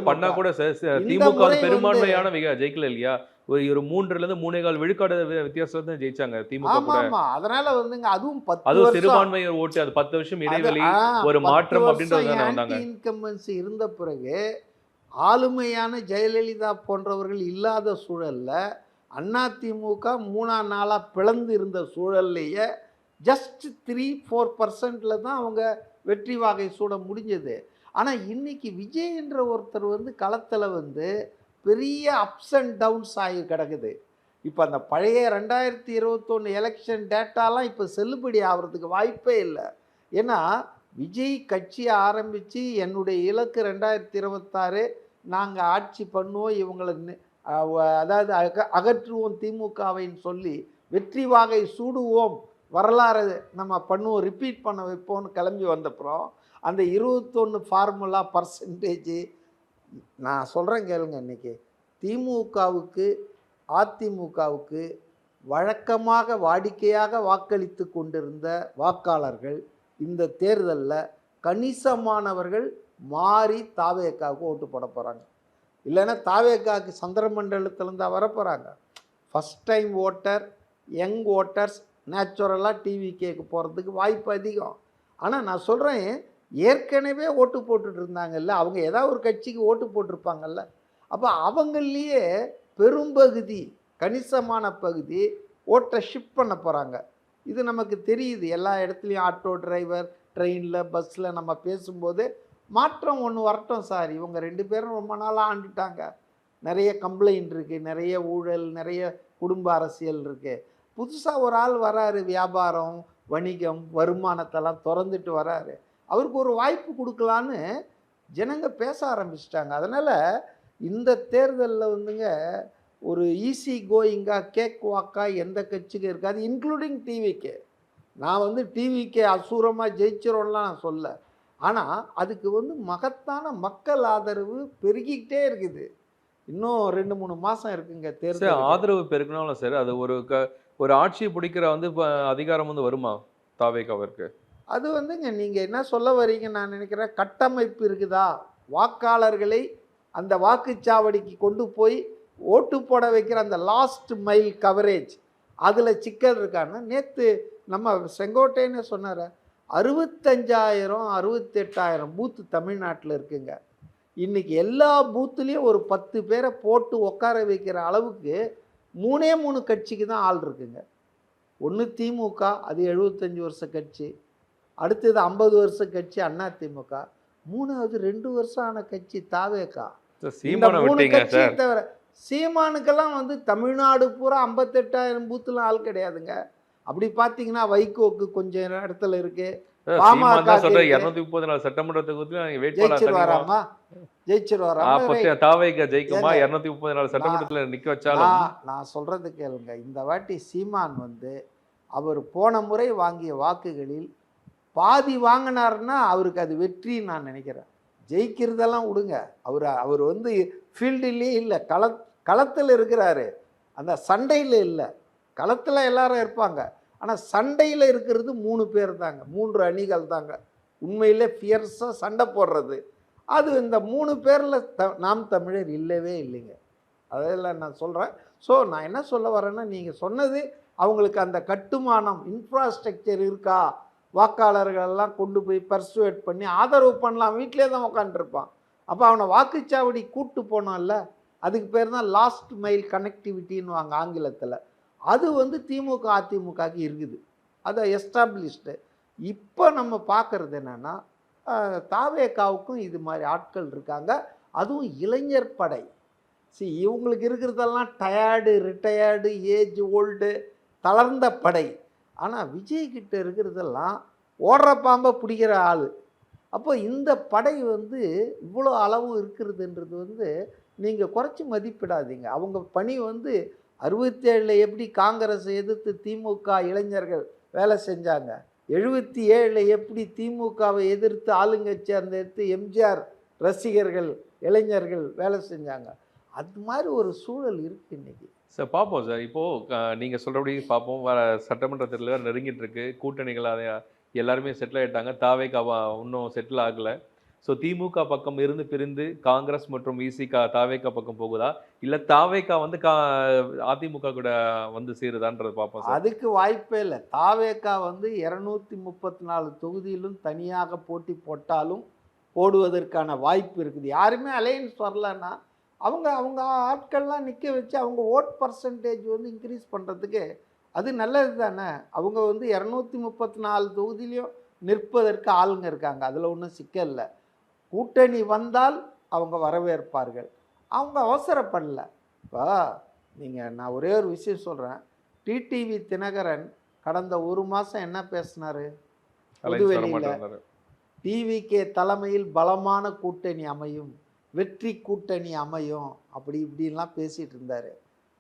பண்ணா கூட சார் திமுக பெரும்பான்மையான ஜெயிக்கல இல்லையா? ஒரு 3லேருந்து 3.25 விழுக்காடு வித்தியாசத்தை ஜெயிச்சாங்க திமுக கூட. அதனால அதுவும் 10 சிறுபான்மை ஓட்டு, அது 10 வருஷம் இடைவெளி, ஒரு மாற்றம் அப்படின்றது வந்தாங்க. இன்கம்பன்சி இருந்த பிறகு ஆளுமையான ஜெயலலிதா போன்றவர்கள் இல்லாத சூழல்ல அதிமுக 3 நாளாக பிளந்து இருந்த சூழல்லையே ஜஸ்ட் 3-4% தான் அவங்க வெற்றி வாகை சூட முடிஞ்சது. ஆனால் இன்னைக்கு விஜய்ன்ற ஒருத்தர் வந்து களத்தில் வந்து பெரிய அப்ஸ் அண்ட் டவுன்ஸ் ஆகி கிடக்குது. இப்போ அந்த பழைய 2021 எலெக்ஷன் டேட்டாலாம் இப்போ செல்லுபடி ஆகிறதுக்கு வாய்ப்பே இல்லை. ஏன்னா விஜய் கட்சியை ஆரம்பித்து என்னுடைய இலக்கு 2026 நாங்கள் ஆட்சி பண்ணுவோம், இவங்களை அதாவது அகற்றுவோம் திமுகவைன்னு சொல்லி வெற்றி வாகை சூடுவோம், வரலாறு நம்ம பண்ணுவோம், ரிப்பீட் பண்ண வைப்போம்னு கிளம்பி வந்தப்புறம் அந்த 21 ஃபார்முலா பர்சன்டேஜ் நான் சொல்கிறேன் கேளுங்க. இன்றைக்கி திமுகவுக்கு அதிமுகவுக்கு வழக்கமாக வாடிக்கையாக வாக்களித்து கொண்டிருந்த வாக்காளர்கள் இந்த தேர்தலில் கணிசமானவர்கள் மாறி தாவேக்காவுக்கு ஓட்டு போட போகிறாங்க. இல்லைன்னா தாவேக்காவுக்கு சந்திரமண்டலத்திலேருந்து தான் வரப்போகிறாங்க. First time voter, young voters நேச்சுரலாக டிவிகேக்கு போகிறதுக்கு வாய்ப்பு அதிகம். ஆனால் நான் சொல்கிறேன், ஏற்கனவே ஓட்டு போட்டுட்டு இருந்தாங்கல்ல, அவங்க ஏதாவது ஒரு கட்சிக்கு ஓட்டு போட்டிருப்பாங்கல்ல, அப்போ அவங்களையே பெரும்பகுதி கணிசமான பகுதி ஓட்டை ஷிஃப்ட் பண்ண போகிறாங்க. இது நமக்கு தெரியுது. எல்லா இடத்துலையும் ஆட்டோ டிரைவர், ட்ரெயினில், பஸ்ஸில் நம்ம பேசும்போது மாற்றம் ஒன்று வரட்டும் சார், இவங்க 2 பேரும் ரொம்ப நாளாக ஆண்டுட்டாங்க, நிறைய கம்ப்ளைண்ட் இருக்குது, நிறைய ஊழல், நிறைய குடும்ப அரசியல் இருக்குது. புதுசாக ஒரு ஆள் வராரு, வியாபாரம், வணிகம், வருமானத்தெல்லாம் திறந்துட்டு வராரு, அவருக்கு ஒரு வாய்ப்பு கொடுக்கலான்னு ஜனங்க பேச ஆரம்பிச்சிட்டாங்க. அதனால் இந்த தேர்தலில் வந்துங்க ஒரு ஈஸி கோயிங்காக கேக் வாக்காக எந்த கட்சிக்கு இருக்காது, இன்க்ளூடிங் டிவிகே. நான் வந்து டிவிகே அசூரமாக ஜெயிச்சிரோம்லாம் நான் சொல்ல. ஆனால் அதுக்கு வந்து மகத்தான மக்கள் ஆதரவு பெருகிக்கிட்டே இருக்குது. இன்னும் 2-3 மாதம் இருக்குங்க தேர்தல். ஆதரவு பெருக்கணும் சார். அது ஒரு ஆட்சியை பிடிக்கிற வந்து அதிகாரம் வந்து வருமா தாவேக்காவிற்கு? அது வந்துங்க நீங்கள் என்ன சொல்ல வரீங்க நான் நினைக்கிறேன், கட்டமைப்பு இருக்குதா, வாக்காளர்களை அந்த வாக்குச்சாவடிக்கு கொண்டு போய் ஓட்டு போட வைக்கிற அந்த லாஸ்ட் மைல் கவரேஜ் அதில் சிக்கல் இருக்கான்னு நேற்று நம்ம செங்கோட்டைன்னு சொன்னார். 65,000-68,000 பூத்து தமிழ்நாட்டில் இருக்குங்க. இன்றைக்கி எல்லா பூத்துலேயும் ஒரு 10 பேரை போட்டு உட்கார வைக்கிற அளவுக்கு 3 கட்சிக்கு தான் ஆள் இருக்குங்க. ஒன்று திமுக, அது 75 வருஷ கட்சி. அடுத்தது 50 வருஷ கட்சி அதிமுக. 3வது 2 வருஷம் ஆன கட்சி தாவேகா. இந்த 3 கட்சியை தவிர சீமானுக்கெல்லாம் வந்து தமிழ்நாடு பூரா 58,000 பூத்துலாம் ஆள் கிடையாதுங்க. அப்படி பார்த்தீங்கன்னா வைகோக்கு கொஞ்சம் இடத்துல இருக்கு, பாமக சட்டமன்ற ஜெயிச்சிருவாராமா, தாவேகா ஜெயிக்குமா? 234 சட்டமன்றத்துல நிக்க வச்சாலும் நான் சொல்றது கேளுங்க. இந்த வாட்டி சீமான் வந்து அவர் போன முறை வாங்கிய வாக்குகளில் பாதி வாங்கினார்னா அவருக்கு அது வெற்றின்னு நான் நினைக்கிறேன். ஜெயிக்கிறதெல்லாம் விடுங்க, அவர் வந்து ஃபீல்டுலேயே இல்லை, களத்தில் இருக்கிறாரு, அந்த சண்டையில் இல்லை. களத்தில் எல்லாரும் இருப்பாங்க, ஆனால் சண்டையில் இருக்கிறது 3 பேர் தாங்க, 3 அணிகள் தாங்க உண்மையிலே ஃபியர்ஸாக சண்டை போடுறது. அது இந்த 3 பேரில் நாம் தமிழர் இல்லவே இல்லைங்க. அதெல்லாம் நான் சொல்கிறேன். ஸோ நான் என்ன சொல்ல வரேன்னா, நீங்கள் சொன்னது அவங்களுக்கு அந்த கட்டுமானம், இன்ஃப்ராஸ்ட்ரக்சர் இருக்கா, வாக்காளர்களெல்லாம் கொண்டு போய் பர்சுவேட் பண்ணி ஆதரவு பண்ணலாம், வீட்டிலே தான் உட்காந்துருப்பான். அப்போ அவனை வாக்குச்சாவடி கூட்டு போனோம்ல, அதுக்கு பேர் தான் லாஸ்ட் மைல் கனெக்டிவிட்டின்னு வாங்க ஆங்கிலத்தில். அது வந்து திமுக அதிமுகக்கு இருக்குது, அதை எஸ்டாப்ளிஷ்டு. இப்போ நம்ம பார்க்குறது என்னென்னா, தாவேகாவுக்கும் இது மாதிரி ஆட்கள் இருக்காங்க, அதுவும் இளைஞர் படை. இவங்களுக்கு இருக்கிறதெல்லாம் டயர்டு, ரிட்டையர்டு, ஏஜ் ஓல்டு, தளர்ந்த படை. ஆனால் விஜய்கிட்ட இருக்கிறதெல்லாம் ஓடுற பாம்பை பிடிக்கிற ஆள். அப்போ இந்த படை வந்து இவ்வளோ அளவு இருக்கிறதுன்றது வந்து நீங்கள் குறைச்சி மதிப்பிடாதீங்க. அவங்க பணி வந்து 67 எப்படி காங்கிரஸை எதிர்த்து திமுக இளைஞர்கள் வேலை செஞ்சாங்க, 77 எப்படி திமுகவை எதிர்த்து ஆளுங்கட்சி அந்த எடுத்து எம்ஜிஆர் ரசிகர்கள் இளைஞர்கள் வேலை செஞ்சாங்க, அது மாதிரி ஒரு சூழல் இருக்குது இன்றைக்கி. சார் பார்ப்போம் சார். இப்போது நீங்கள் சொல்கிறபடி பார்ப்போம். வர சட்டமன்ற தேர்தலில் நெருங்கிட்டு இருக்கு, கூட்டணிகள் அதை எல்லாருமே செட்டில் ஆகிட்டாங்க, தாவேகா இன்னும் செட்டில் ஆகலை. ஸோ திமுக பக்கம் இருந்து பிரிந்து காங்கிரஸ் மற்றும் விசிகா தாவேகா பக்கம் போகுதா, இல்லை தாவேகா வந்து அதிமுக கூட வந்து சேருதான்றது பார்ப்போம் சார். அதுக்கு வாய்ப்பே இல்லை. தாவேகா வந்து 234 தொகுதியிலும் தனியாக போட்டி போட்டாலும் போடுவதற்கான வாய்ப்பு இருக்குது. யாருமே அலையன்ஸ் வரலன்னா அவங்க ஆட்கள்லாம் நிற்க வச்சு அவங்க ஓட் பர்சன்டேஜ் வந்து இன்க்ரீஸ் பண்ணுறதுக்கு அது நல்லது தானே. அவங்க வந்து 234 தொகுதியிலையும் நிற்பதற்கு ஆளுங்க இருக்காங்க, அதில் ஒன்றும் சிக்கல் இல்லை. கூட்டணி வந்தால் அவங்க வரவேற்பார்கள். அவங்க அவசரப்படல. இப்போ நான் ஒரே ஒரு விஷயம் சொல்கிறேன். டிடிவி தினகரன் கடந்த ஒரு மாதம் என்ன பேசினார் பொதுவெளியில்? டிவிகே தலைமையில் பலமான கூட்டணி அமையும், வெற்றி கூட்டணி அமையும், அப்படி இப்படின்லாம் பேசிகிட்டு இருந்தார்.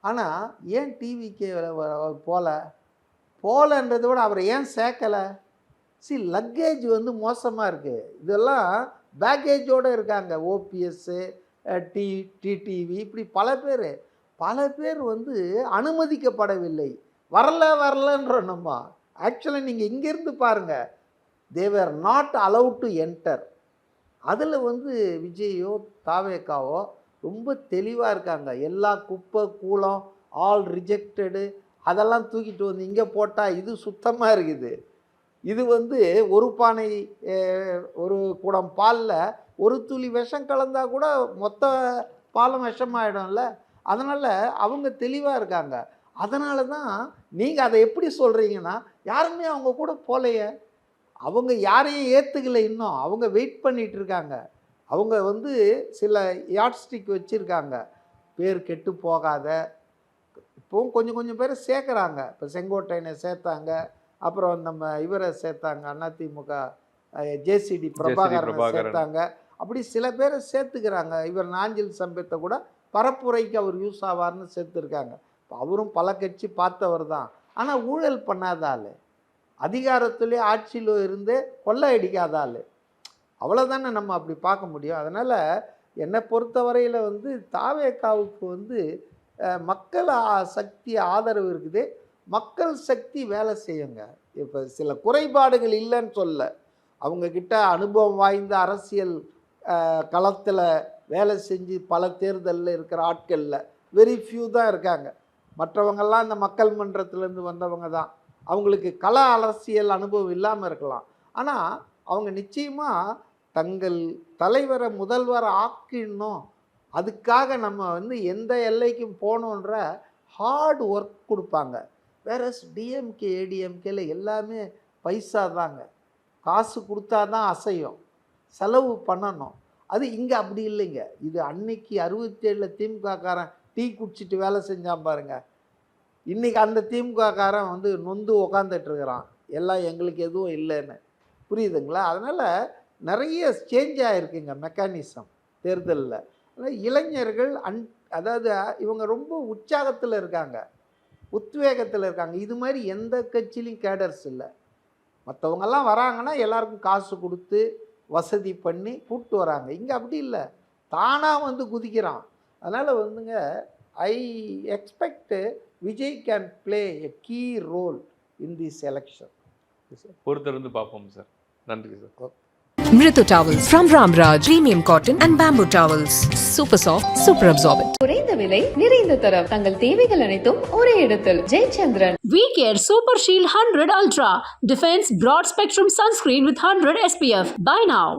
ஆனால் ஏன் டிவிகே போலன்றதை விட அவரை ஏன் சேர்க்கலை? லக்கேஜ் வந்து மோசமாக இருக்குது. இதெல்லாம் பேக்கேஜோடு இருக்காங்க. ஓபிஎஸ்ஸு, டிடிவி, இப்படி பல பேர் வந்து அனுமதிக்கப்படவில்லை. வரலன்றோம் நம்ம. ஆக்சுவலாக நீங்கள் இங்கேருந்து பாருங்கள், தேவர் நாட் அலவுட் டு என்டர். அதில் வந்து விஜயோ தாவேக்காவோ ரொம்ப தெளிவாக இருக்காங்க. எல்லா குப்பை கூலம் ஆல் ரிஜெக்டடு அதெல்லாம் தூக்கிட்டு வந்து இங்கே போட்டால் இது சுத்தமாக இருக்குது. இது வந்து ஒரு பானை ஒரு குடம் பாலில் ஒரு துளி விஷம் கலந்தால் கூட மொத்த பாலும் விஷமாயிடும்ல. அதனால் அவங்க தெளிவாக இருக்காங்க. அதனால தான் நீங்கள் அதை எப்படி சொல்கிறீங்கன்னா, யாருமே அவங்க கூட போலையே, அவங்க யாரையும் ஏற்றுக்கலை, இன்னும் அவங்க வெயிட் பண்ணிகிட்டு இருக்காங்க. அவங்க வந்து சில யாட்ஸ்டிக் வச்சுருக்காங்க, பேர் கெட்டு போகாத. இப்போவும் கொஞ்சம் பேர் சேர்க்குறாங்க. இப்போ செங்கோட்டையனை சேர்த்தாங்க, அப்புறம் நம்ம இவரை சேர்த்தாங்க, அதிமுக ஜேசிடி பிரபாகரனை சேர்த்தாங்க. அப்படி சில பேரை சேர்த்துக்கிறாங்க. இவர் நாஞ்சில் சம்பத்தை கூட பரப்புரைக்கு அவர் யூஸ் ஆவார்னு சேர்த்துருக்காங்க. அவரும் பல கட்சி பார்த்தவர் தான். ஆனால் ஊழல் பண்ணாத ஆள், அதிகாரத்திலே ஆட்சியில் இருந்து கொள்ளை அடிக்காத ஆள், அவ்வளோதானே நம்ம அப்படி பார்க்க முடியும். அதனால் என்னை பொறுத்தவரையில் வந்து தாவேக்காவுக்கு வந்து மக்கள் சக்தி ஆதரவு இருக்குது. மக்கள் சக்தி வேலை செய்யுங்க. இப்போ சில குறைபாடுகள் இல்லைன்னு சொல்ல, அவங்கக்கிட்ட அனுபவம் வாய்ந்த அரசியல் களத்தில் வேலை செஞ்சு பல தேர்தலில் இருக்கிற ஆட்களில் வெரி ஃபியூ தான் இருக்காங்க. மற்றவங்கெல்லாம் இந்த மக்கள் மன்றத்திலேருந்து வந்தவங்க தான். அவங்களுக்கு கள அரசியல் அனுபவம் இல்லாமல் இருக்கலாம். ஆனால் அவங்க நிச்சயமாக தங்கள் தலைவரை முதல்வரை ஆக்கிடணும், அதுக்காக நம்ம வந்து எந்த எல்லைக்கும் போகணுன்ற ஹார்ட் ஒர்க் கொடுப்பாங்க. வேற டிஎம்கே ஏடிஎம்கேல எல்லாமே பைசா தாங்க, காசு கொடுத்தா தான் அசையும், செலவு பண்ணணும். அது இங்கே அப்படி இல்லைங்க. இது அன்னைக்கு 67 திமுககாரன் டீ குடிச்சிட்டு வேலை செஞ்சான் பாருங்க, இன்றைக்கி அந்த திமுககாரன் வந்து நொந்து உக்காந்துட்டு இருக்கிறான், எல்லாம் எங்களுக்கு எதுவும் இல்லைன்னு. புரியுதுங்களா? அதனால் நிறைய சேஞ்ச் ஆகிருக்குங்க மெக்கானிசம் தேர்தலில். அதனால் இளைஞர்கள் அதாவது இவங்க ரொம்ப உற்சாகத்தில் இருக்காங்க, உத்வேகத்தில் இருக்காங்க. இது மாதிரி எந்த கட்சியிலையும் கேடர்ஸ் இல்லை. மற்றவங்கெல்லாம் வராங்கன்னா எல்லாருக்கும் காசு கொடுத்து வசதி பண்ணி கூப்பிட்டு வராங்க. இங்கே அப்படி இல்லை, தானாக வந்து குதிக்கிறான். அதனால் வந்துங்க I expect Vijay can play a key role in this election. பொறுத்திருந்து பார்ப்போம் சார். நன்றி sir. Mritu Towels from Ramraj, premium cotton and bamboo towels. Super soft, super absorbent. குறைந்த விலை நிறைந்த தரம், தங்கள் தேவைகள் அனைத்தும் ஒரே இடத்தில். Jayachandran. VCare Super Shield 100 Ultra defends broad spectrum sunscreen with 100 SPF. Buy now.